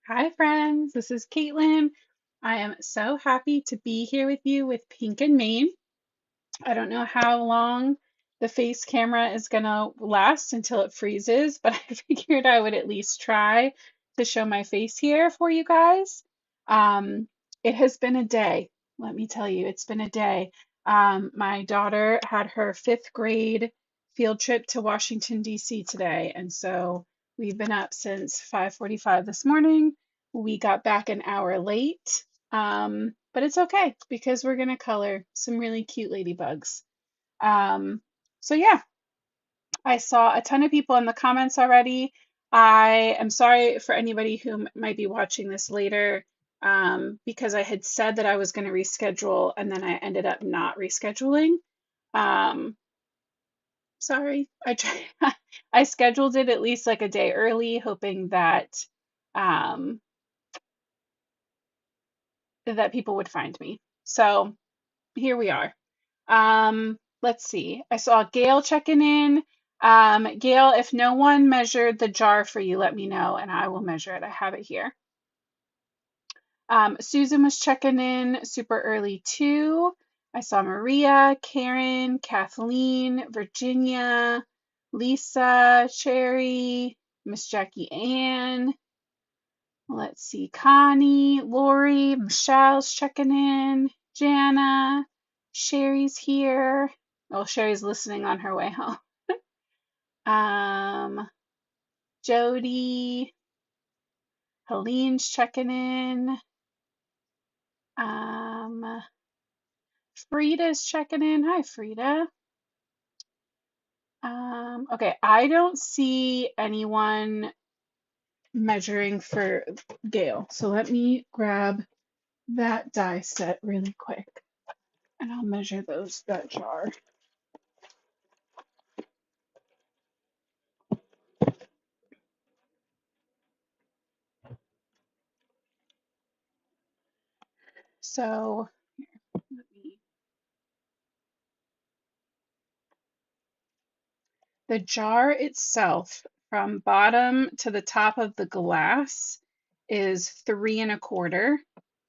Hi, friends. This is Caitlin. I am so happy to be here with you with Pink and Mane. I don't know how long the face camera is going to last until it freezes, but I figured I would at least try to show my face here for you guys. Um, it has been a day. Let me tell you, it's been a day. My daughter had her fifth grade field trip to Washington, D.C. today, and so we've been up since 5:45 this morning. We got back an hour late. But it's okay because we're gonna color some really cute ladybugs. Um, so yeah, I saw a ton of people in the comments already. I am sorry for anybody who might be watching this later, because I had said that I was going to reschedule and then I ended up not rescheduling. Um, sorry, I scheduled it at least like a day early, hoping um, that people would find me. So here we are. Let's see. I saw Gail checking in. Gail, if no one measured the jar for you, let me know and I will measure it. I have it here. Susan was checking in super early too. I saw Maria, Karen, Kathleen, Virginia, Lisa, Sherry, Miss Jackie Ann. Let's see, Connie, Lori, Michelle's checking in, Jana, Sherry's here. Oh, Sherry's listening on her way home. Um, Jody, Helene's checking in. Um, Frida's checking in. Hi, Frida. Okay, I don't see anyone measuring for Gail, so let me grab that die set really quick and I'll measure that jar. So let me, the jar itself from bottom to the top of the glass is 3 1/4.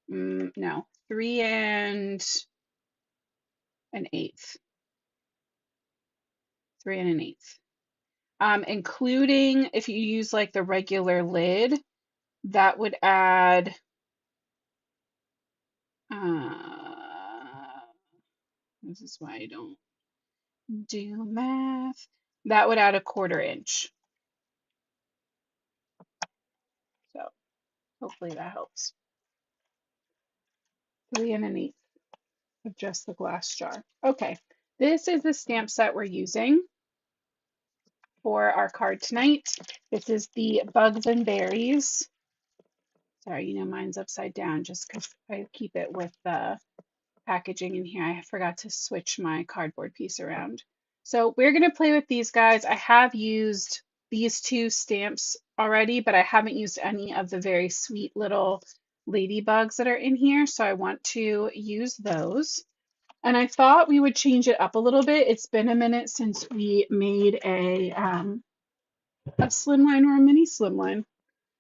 No, 3 1/8. 3 1/8. Including if you use like the regular lid, that would add, this is why I don't do math. That would add 1/4 inch. So hopefully that helps. 3 1/8 of just the glass jar. Okay, this is the stamp set we're using for our card tonight. This is the Bugs and Berries. Sorry, mine's upside down just because I keep it with the packaging in here. I forgot to switch my cardboard piece around. So we're going to play with these guys. I have used these two stamps already, but I haven't used any of the very sweet little ladybugs that are in here. So I want to use those. And I thought we would change it up a little bit. It's been a minute since we made a slimline or a mini slimline.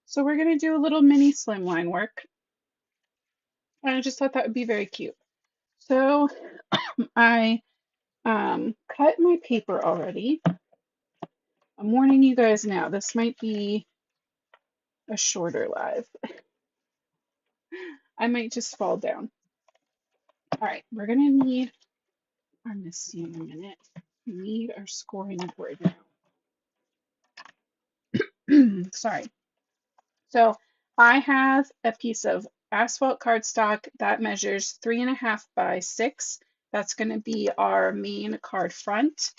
So we're going to do a little mini slimline work. And I just thought that would be very cute. So I cut my paper already. I'm warning you guys now, this might be a shorter live. I might just fall down. All right, we're gonna need our Missy in a minute. We need our scoring board now. Sorry. So I have a piece of asphalt cardstock that measures 3 1/2 by 6. That's going to be our main card front.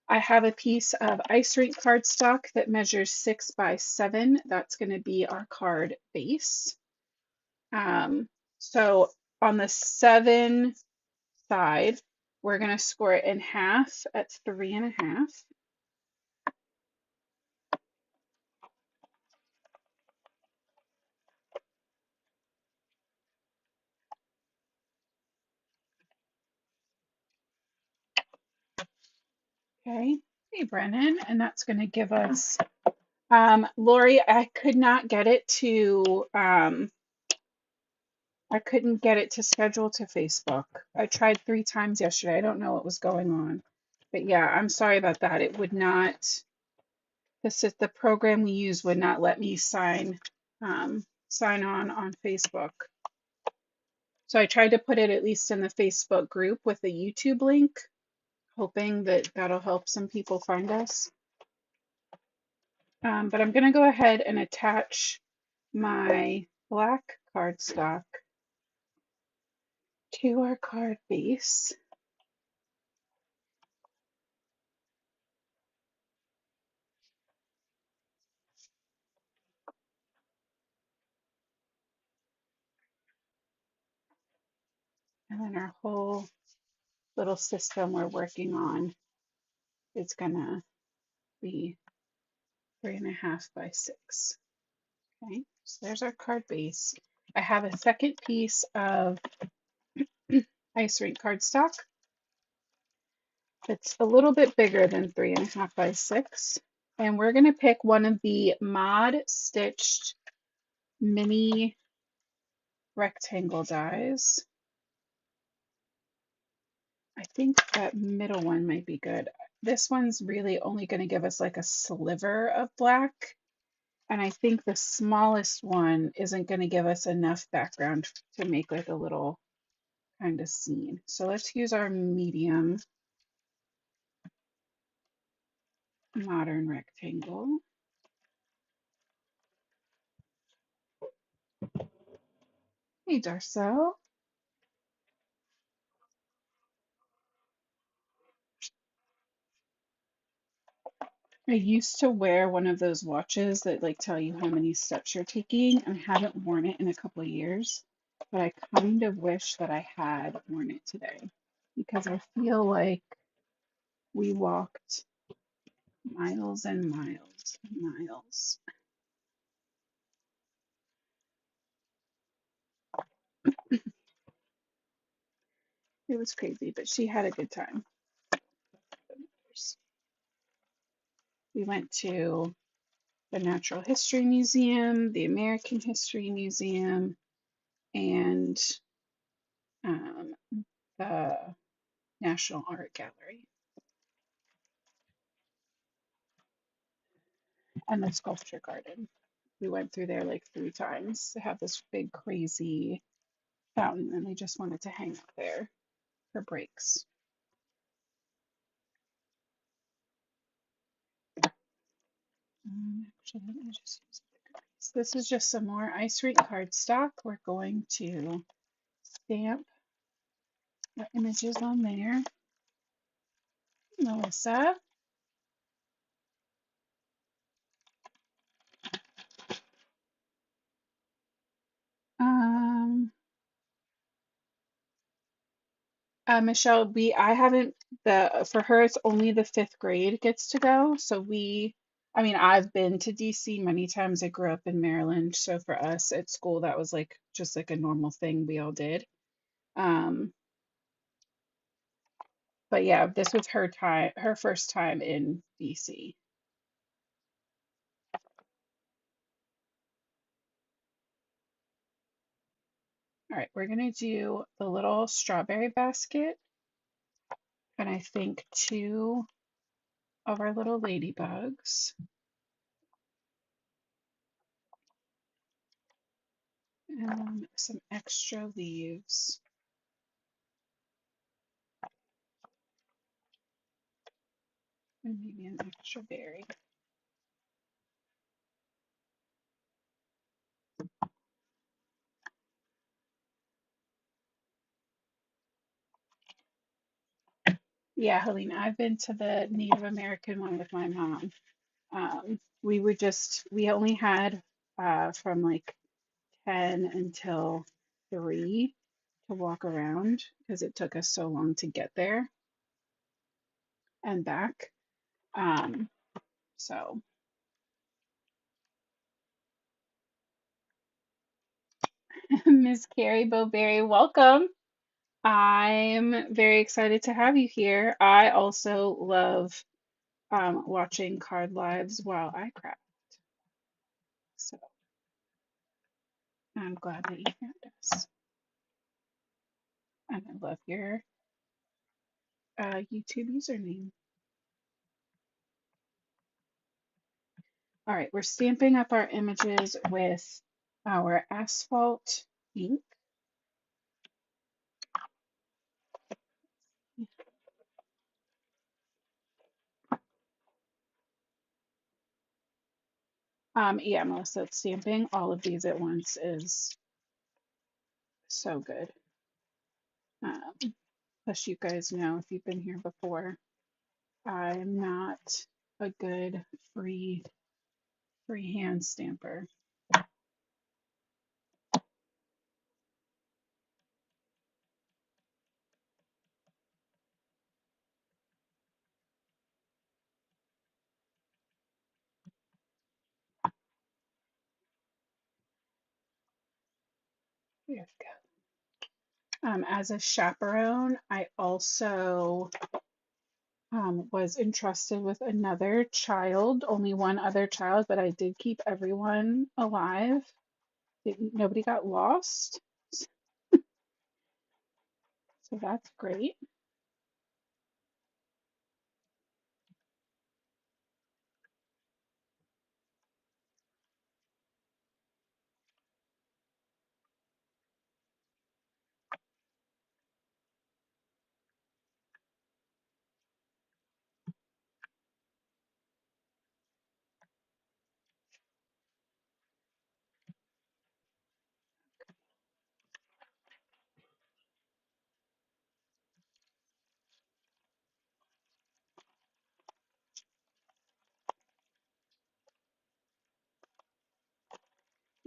I have a piece of ice rink cardstock that measures 6 by 7. That's going to be our card base. So on the 7 side, we're going to score it in half at 3 1/2. Okay, hey Brennan, and that's going to give us Lori, I couldn't get it to schedule to Facebook. I tried 3 times yesterday. I don't know what was going on. But yeah, I'm sorry about that. It would not, the program we use would not let me sign on Facebook. So I tried to put it at least in the Facebook group with the YouTube link, hoping that that'll help some people find us. But I'm going to go ahead and attach my black cardstock to our card base. And then our whole little system we're working on is going to be 3.5 by 6. Okay, so there's our card base. I have a second piece of ice rink cardstock that's a little bit bigger than 3.5 by 6. And we're going to pick one of the mod stitched mini rectangle dies. I think that middle one might be good. This one's really only going to give us like a sliver of black. And I think the smallest one isn't going to give us enough background to make like a little kind of scene. So let's use our medium modern rectangle. Hey, Darcel. I used to wear one of those watches that like tell you how many steps you're taking, and I haven't worn it in a couple of years, but I kind of wish that I had worn it today because I feel like we walked miles and miles and miles. It was crazy, but she had a good time. We went to the Natural History Museum, the American History Museum, and um, the National Art Gallery, and the Sculpture Garden. We went through there like 3 times. They have this big, crazy fountain, and we just wanted to hang out there for breaks. Actually, let me just use a bigger piece. This is just some more ice rink cardstock. We're going to stamp the images on there. Melissa. Um, Michelle, I haven't for her it's only the 5th grade gets to go. So I mean I've been to DC many times. I grew up in Maryland, so for us at school that was like just like a normal thing we all did. Um, but yeah, this was her first time in DC. All right, we're gonna do the little strawberry basket, and I think 2 of our little ladybugs, and some extra leaves, and maybe an extra berry. Yeah, Helena, I've been to the Native American one with my mom. We only had from like 10 until 3 to walk around because it took us so long to get there and back. Um, so, Miss Carrie Bowberry, welcome. I'm very excited to have you here. I also love watching card lives while I craft. I'm glad that you found us. And I love your YouTube username. All right, we're stamping up our images with our asphalt ink. Yeah, Melissa, stamping all of these at once is so good. Plus, you guys know if you've been here before, I'm not a good freehand stamper. There we go. As a chaperone, I also was entrusted with another child, only one other child, but I did keep everyone alive. Nobody got lost, so that's great.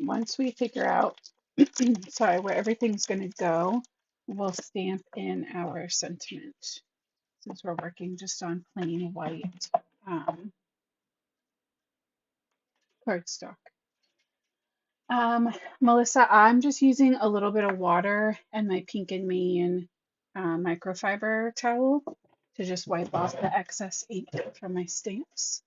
Once we figure out, sorry, where everything's going to go, we'll stamp in our sentiment since we're working just on plain white cardstock. Melissa, I'm just using a little bit of water and my Pink and Main microfiber towel to just wipe off the excess ink from my stamps.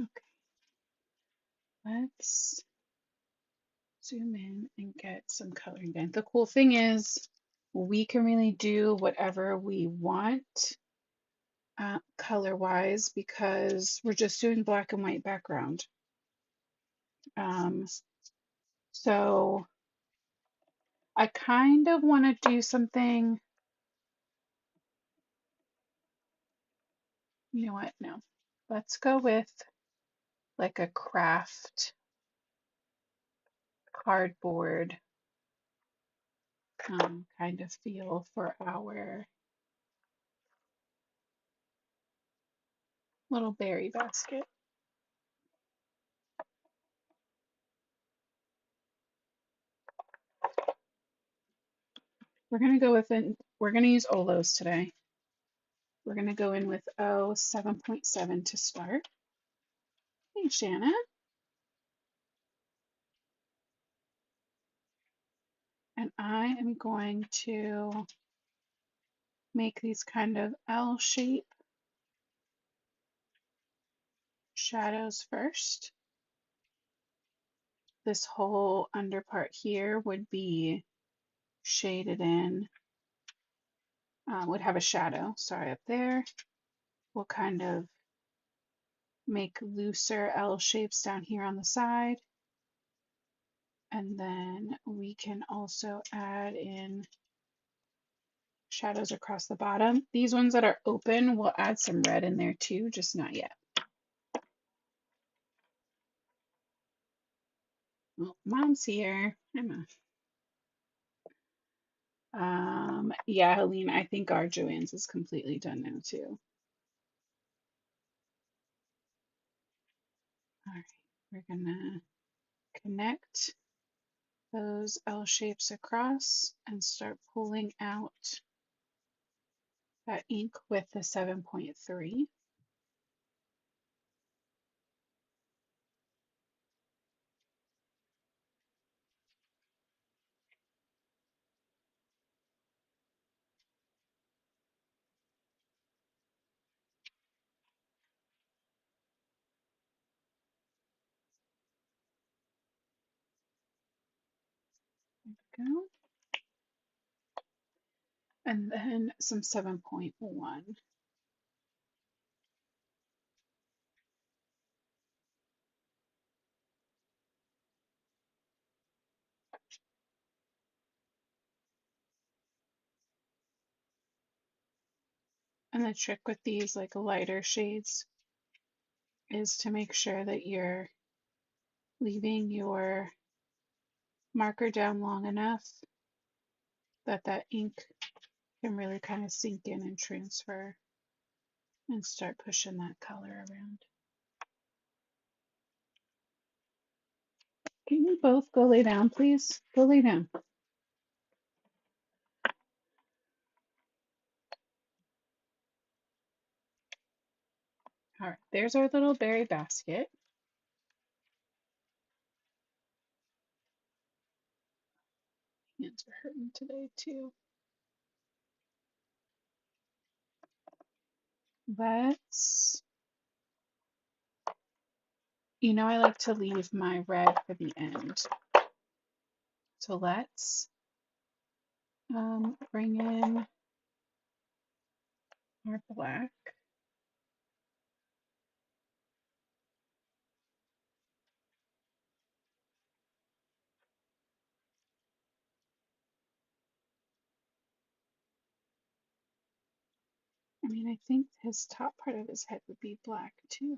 Okay, let's zoom in and get some coloring done. The cool thing is we can really do whatever we want color wise because we're just doing black and white background. So I kind of want to do something, you know what? No, let's go with like a craft cardboard kind of feel for our little berry basket. We're going to go with it. We're going to use Olos today. We're going to go in with 7.7 to start. Hey, Shanna. And I am going to make these kind of L-shape shadows first. This whole under part here would be shaded in, would have a shadow, sorry, up there. We'll kind of make looser L shapes down here on the side. And then we can also add in shadows across the bottom. These ones that are open, we'll add some red in there too, just not yet. Well, Mom's here. Emma. Yeah, Helene, I think our Joanne's is completely done now too. All right, we're gonna connect those L shapes across and start pulling out that ink with the 7.3. go. And then some 7.1. And the trick with these like lighter shades is to make sure that you're leaving your marker down long enough that that ink can really kind of sink in and transfer and start pushing that color around. Can you both go lay down, please? Go lay down. All right, there's our little berry basket. Hands are hurting today too. Let's, I like to leave my red for the end. So let's bring in our black. I mean, I think his top part of his head would be black too.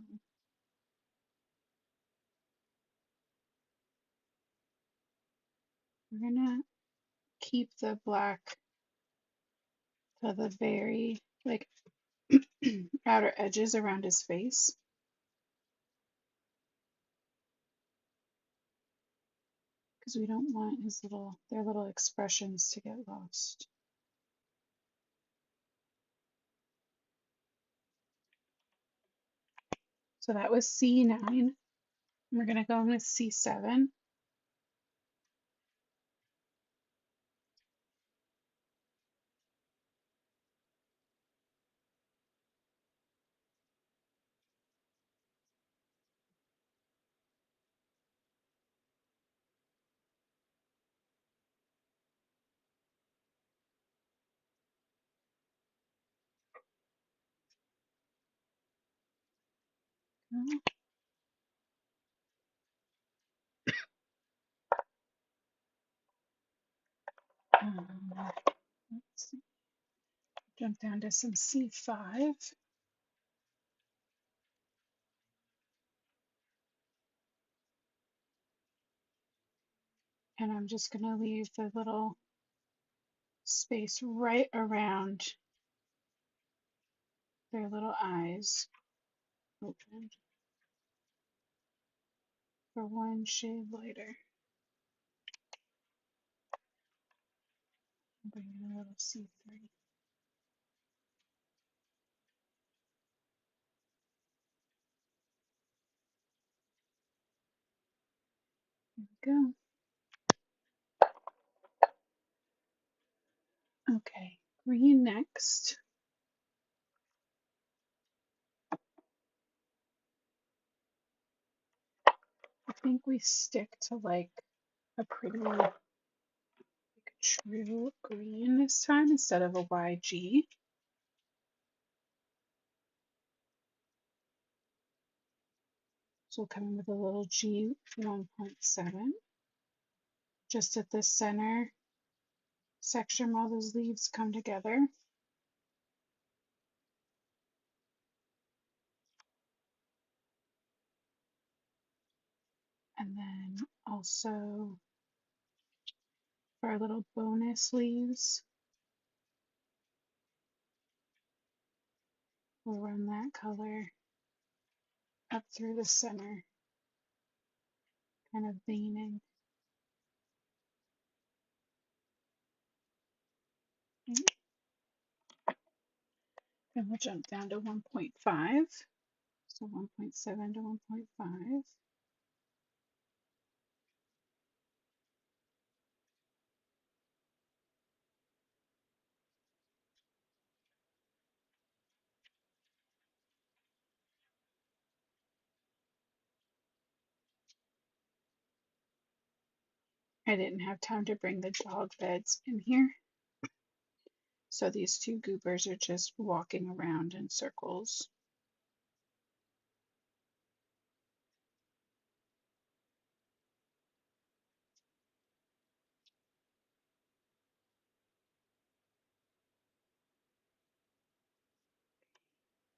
We're gonna keep the black to the very like outer edges around his face. Because we don't want their little expressions to get lost. So that was C9. We're gonna go in with C7. Let's see. Jump down to some C5. And I'm just gonna leave the little space right around their little eyes open for one shade lighter. Bring in a little C3. There we go. Okay, green next. I think we stick to like a pretty like true green this time instead of a YG. So we'll come in with a little G 1.7 just at the center section while those leaves come together. And then also for our little bonus leaves, we'll run that color up through the center, kind of veining. Okay. Then we'll jump down to 1.5. So 1.7 to 1.5. I didn't have time to bring the dog beds in here. So these two goobers are just walking around in circles.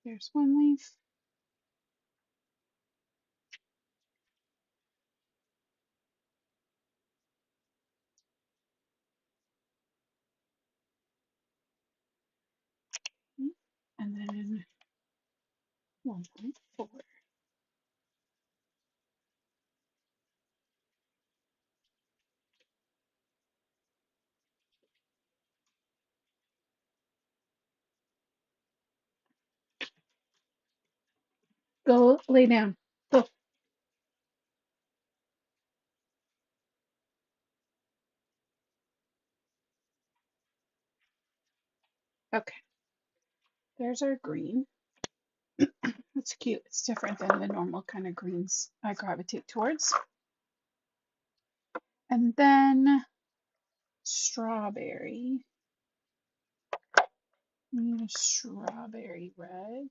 There's one leaf. And then 1.4. Go lay down. Go. Okay, there's our green. It's cute. It's different than the normal kind of greens I gravitate towards. And then strawberry. We need a strawberry red.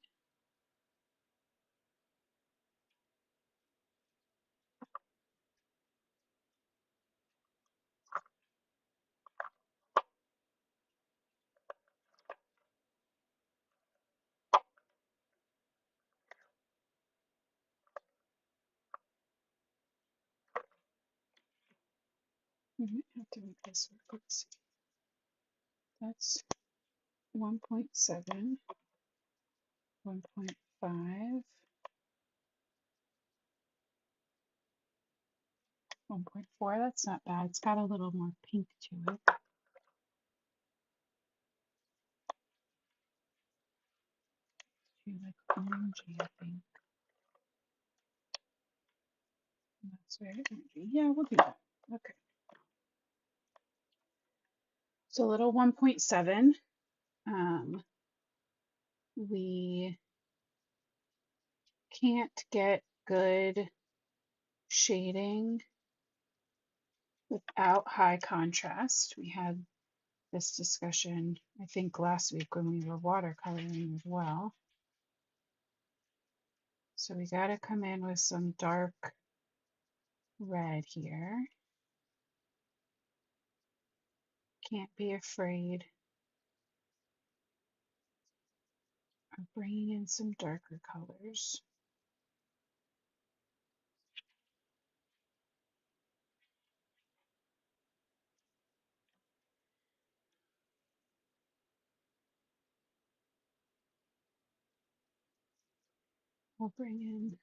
We might have to make this work. Let's see. That's 1.7, 1.5, 1.4. That's not bad. It's got a little more pink to it. Too like orangey, I think. That's very orangey. Yeah, we'll do that. Okay. So little 1.7. We can't get good shading without high contrast. We had this discussion, I think, last week when we were watercoloring as well. So we got to come in with some dark red here. Can't be afraid of bringing in some darker colors. We'll bring in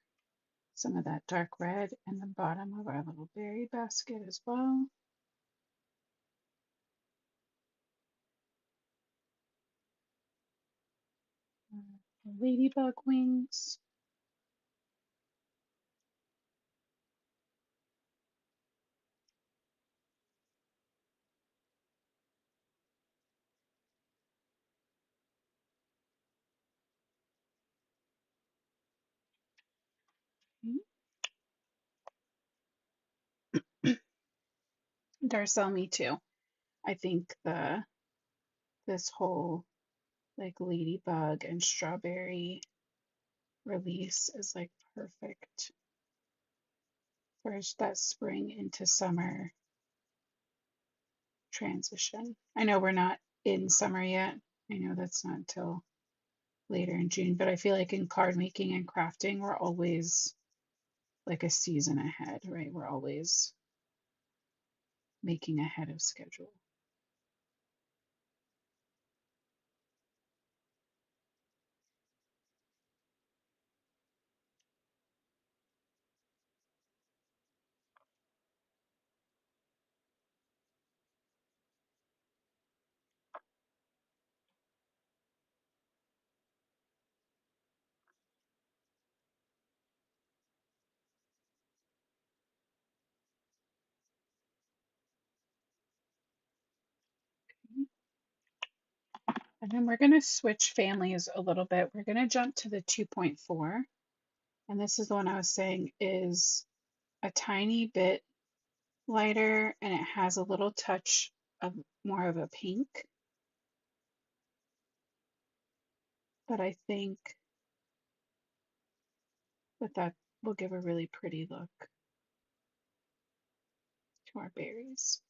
some of that dark red in the bottom of our little berry basket as well. The ladybug wings. Darcel, me too. I think this whole like ladybug and strawberry release is like perfect for that spring into summer transition. I know we're not in summer yet. I know that's not until later in June, but I feel like in card making and crafting, we're always like a season ahead, right? We're always making ahead of schedule. And then we're going to switch families a little bit. We're going to jump to the 2.4. And this is the one I was saying is a tiny bit lighter and it has a little touch of more of a pink, but I think that will give a really pretty look to our berries.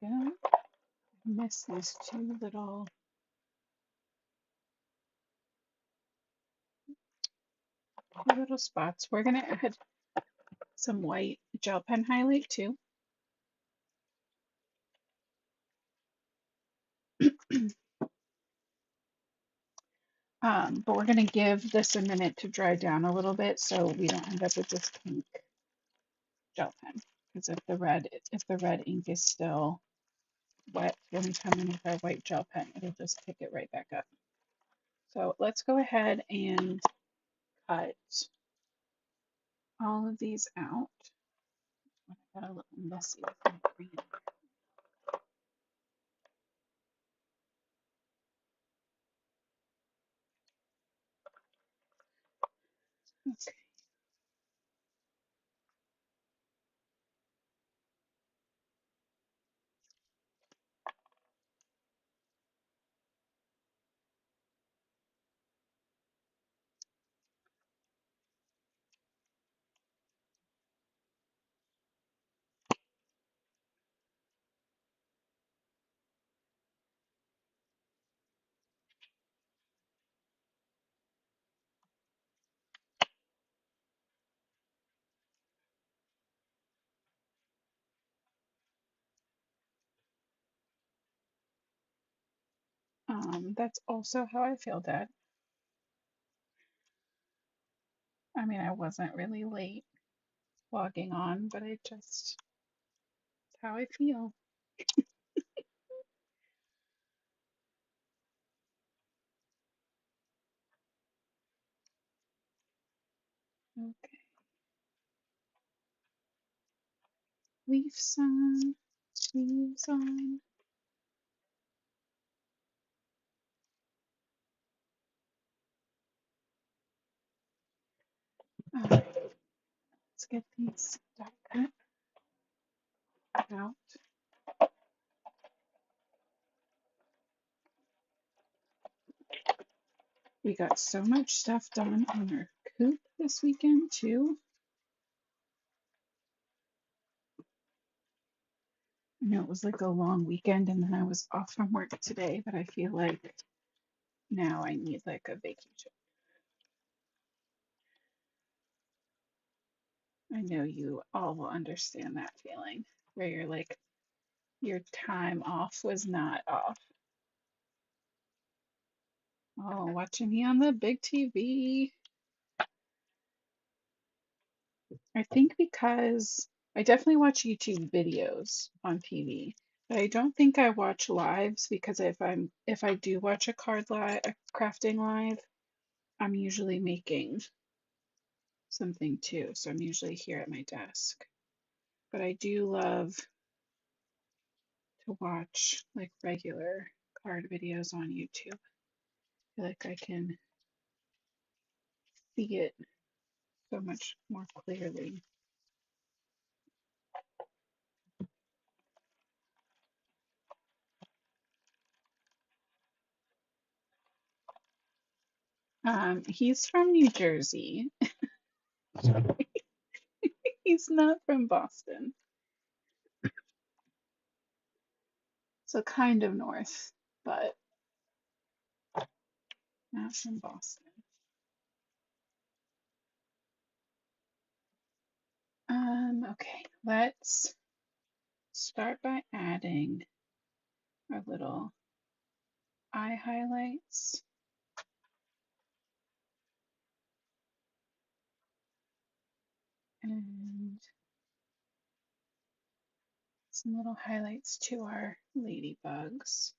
Yeah, miss these two little spots. We're gonna add some white gel pen highlight too. But we're gonna give this a minute to dry down a little bit so we don't end up with this pink gel pen. Because if the red ink is still wet when we come in with our white gel pen, it'll just pick it right back up. So let's go ahead and cut all of these out. I got a little messy with my green. Okay. That's also how I feel, Dad. I mean, I wasn't really late logging on, but I just, it's how I feel. Okay, leaves on, leaves on. All right, let's get these die cut out. We got so much stuff done on our coop this weekend too. I know it was like a long weekend and then I was off from work today, but I feel like now I need like a vacation. I know you all will understand that feeling where you're like, your time off was not off. Oh, watching me on the big TV. I think because I definitely watch YouTube videos on TV, but I don't think I watch lives because if I do watch a crafting live, I'm usually making something too. So I'm usually here at my desk. But I do love to watch like regular card videos on YouTube. I feel like I can see it so much more clearly. He's from New Jersey. He's not from Boston. So kind of north, but not from Boston. Okay, let's start by adding our little eye highlights. And some little highlights to our ladybugs.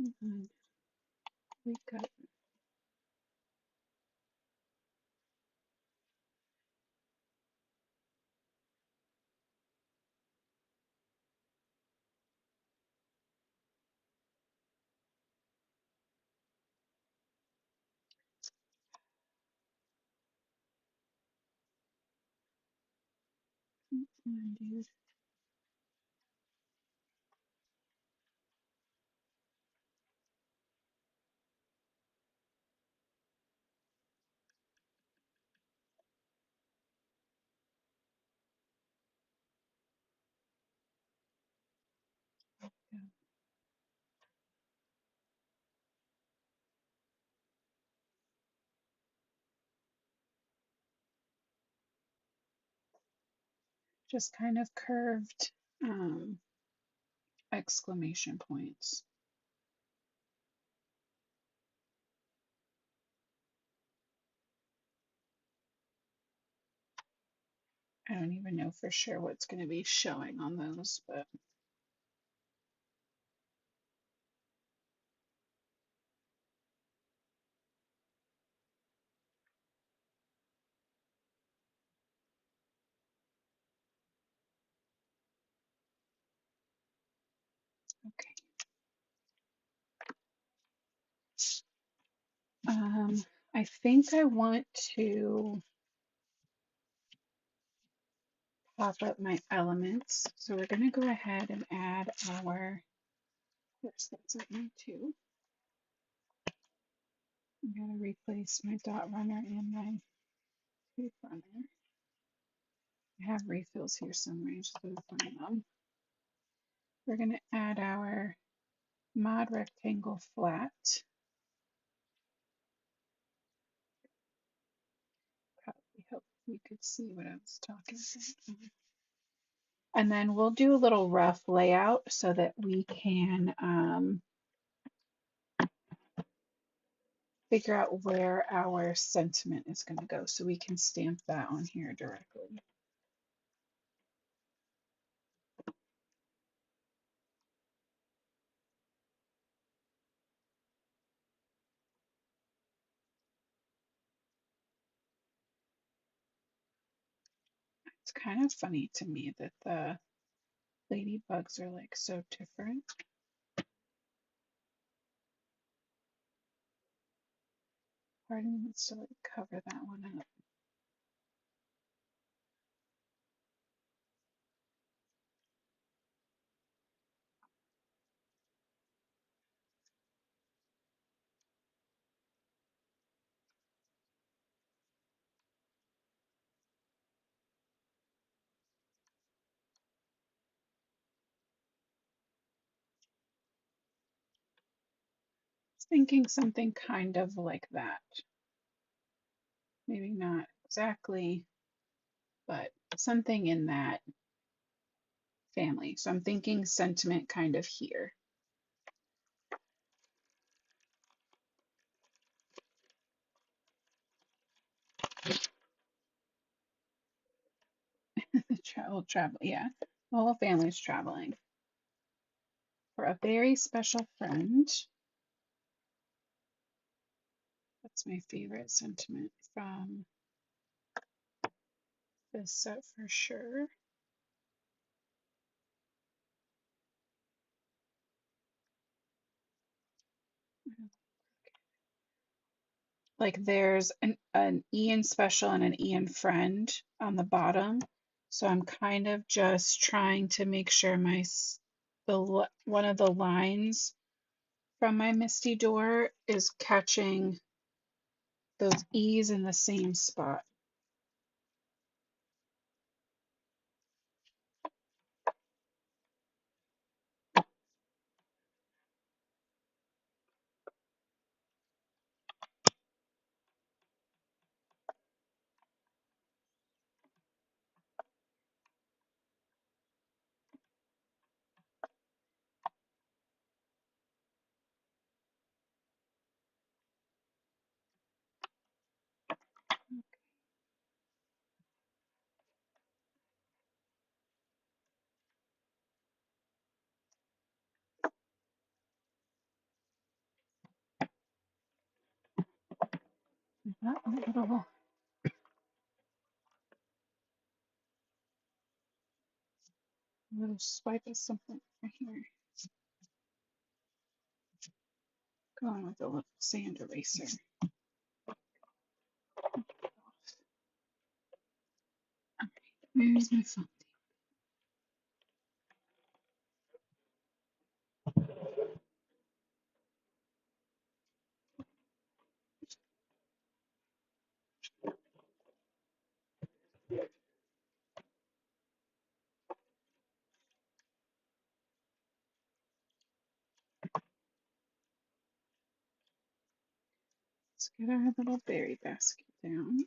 And we got and just kind of curved exclamation points. I don't even know for sure what's going to be showing on those, but okay. I think I want to pop up my elements. So we're going to go ahead and add our, oops, that's up my two. I'm going to replace my dot runner and my tape runner. I have refills here somewhere, just going to find them. We're going to add our mod rectangle flat. Probably hope you could see what I was talking about. And then we'll do a little rough layout so that we can figure out where our sentiment is going to go so we can stamp that on here directly. It's kind of funny to me that the ladybugs are like so different. Part of me wants to like cover that one up. I was thinking something kind of like that. Maybe not exactly, but something in that family. So I'm thinking sentiment kind of here. Travel, yeah. The whole family's traveling for a very special friend. That's my favorite sentiment from this set for sure. Like there's an Ian special and an Ian friend on the bottom. So I'm kind of just trying to make sure one of the lines from my Misty door is catching those E's in the same spot. little swipe of something right here. Going with a little sand eraser. Where's my phone? Let's get our little berry basket down.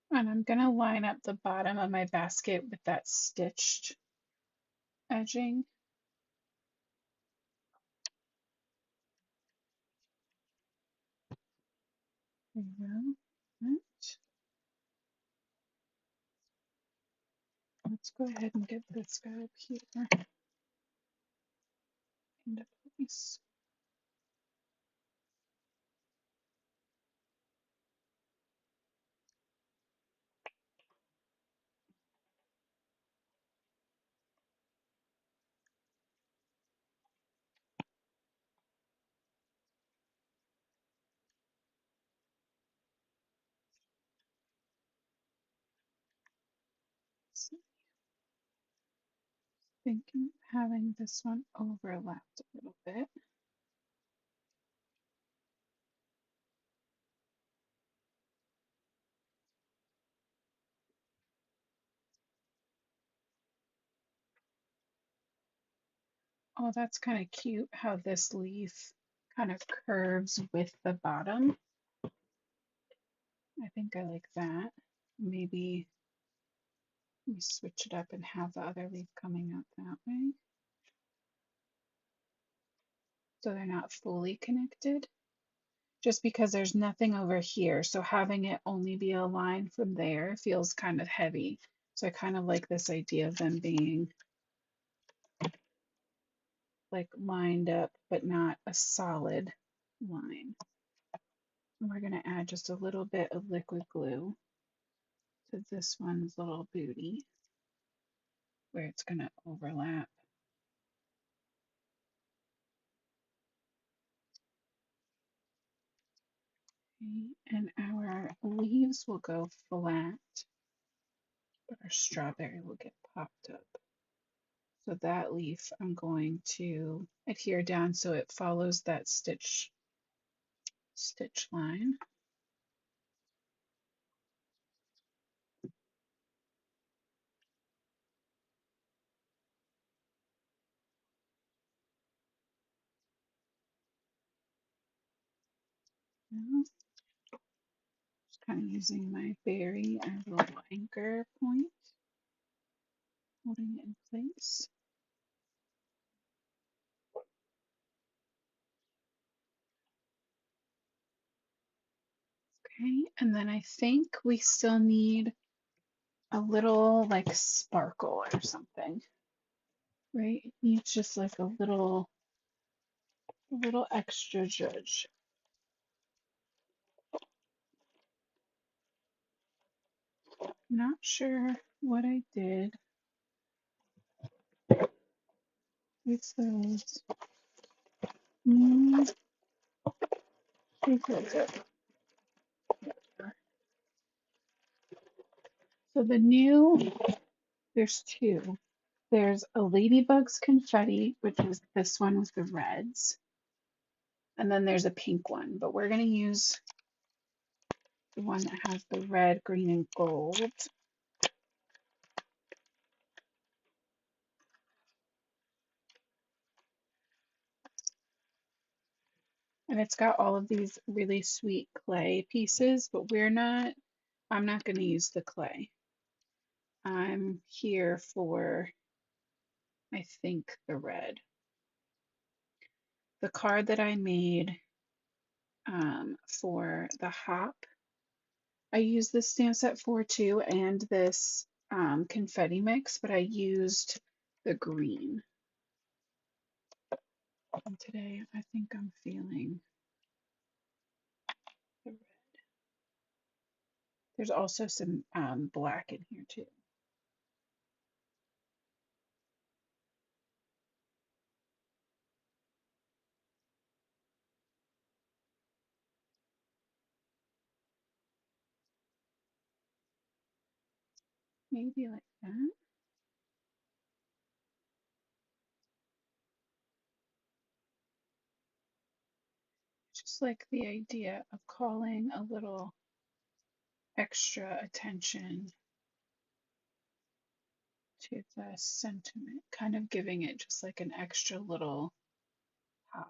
And I'm going to line up the bottom of my basket with that stitched edging. There you go. Right. Let's go ahead and get this guy up here into place. So thinking of having this one overlapped a little bit. Oh, that's kind of cute how this leaf kind of curves with the bottom. I think I like that. Maybe we switch it up and have the other leaf coming out that way. So they're not fully connected. Just because there's nothing over here. So having it only be a line from there feels kind of heavy. So I kind of like this idea of them being like lined up, but not a solid line. And we're going to add just a little bit of liquid glue to this one's little booty where it's going to overlap. Okay. And our leaves will go flat, but our strawberry will get popped up. So that leaf I'm going to adhere down so it follows that stitch line. Now, just kind of using my berry as a little anchor point, holding it in place. Okay, and then I think we still need a little like sparkle or something, right? It needs just like a little extra zhuzh. Not sure what I did with those. So the new, there's two. There's a Ladybug's Confetti, which is this one with the reds. And then there's a pink one, but we're going to use the one that has the red, green, and gold. And it's got all of these really sweet clay pieces, but I'm not going to use the clay. I'm here for, I think, the red. The card that I made for the hop, I used this stamp set for too, and this confetti mix, but I used the green. And today I think I'm feeling the red. There's also some black in here too. Maybe like that. Just like the idea of calling a little extra attention to the sentiment, kind of giving it just like an extra little pop.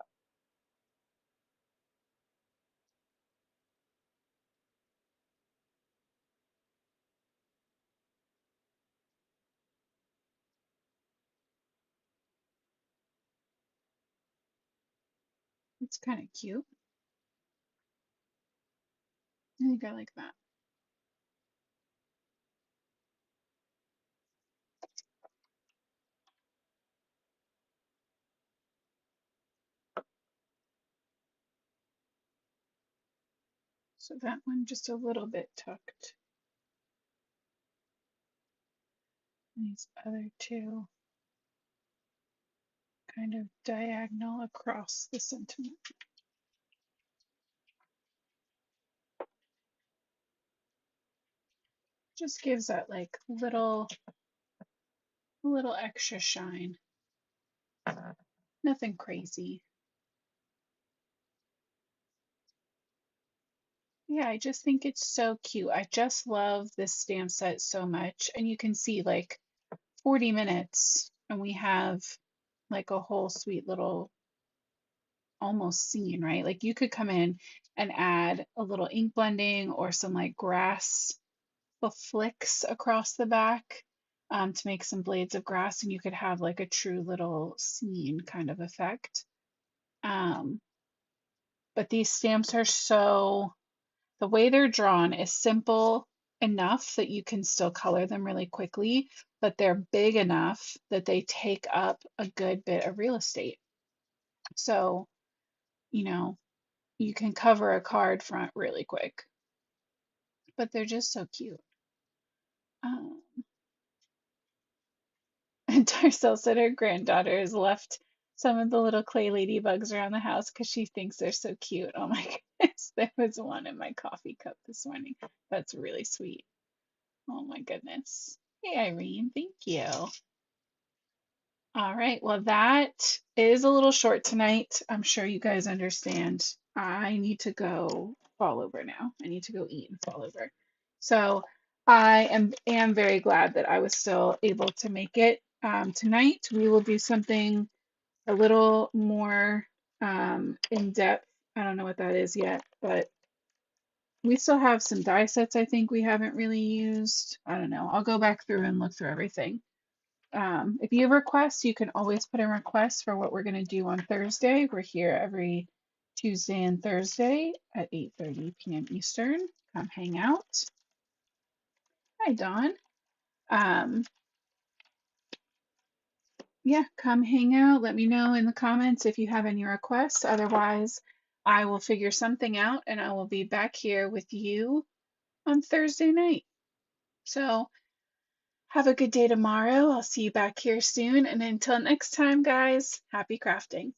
It's kind of cute. I think I like that. So that one just a little bit tucked. These other two kind of diagonal across the sentiment. Just gives that like little extra shine. Nothing crazy. Yeah, I just think it's so cute. I just love this stamp set so much. And you can see like 40 minutes and we have like a whole sweet little almost scene, right? Like you could come in and add a little ink blending or some like grass flicks across the back to make some blades of grass, and you could have like a true little scene kind of effect. But these stamps are so, the way they're drawn is simple enough that you can still color them really quickly, but they're big enough that they take up a good bit of real estate. So, you know, you can cover a card front really quick, but they're just so cute. Um, and Darcel said her granddaughter has left some of the little clay ladybugs around the house because she thinks they're so cute. Oh my goodness, there was one in my coffee cup this morning. That's really sweet. Oh my goodness. Hey, Irene, thank you. All right, well, that is a little short tonight. I'm sure you guys understand. I need to go fall over now. I need to go eat and fall over. So I am very glad that I was still able to make it tonight. We will do something a little more in depth. I don't know what that is yet, but we still have some die sets I think we haven't really used. I don't know. I'll go back through and look through everything. If you have requests, you can always put in requests for what we're going to do on Thursday. We're here every Tuesday and Thursday at 8:30 p.m. Eastern. Come hang out. Hi, Dawn. Um, yeah, come hang out. Let me know in the comments if you have any requests. Otherwise, I will figure something out and I will be back here with you on Thursday night. So have a good day tomorrow. I'll see you back here soon. And until next time, guys, happy crafting.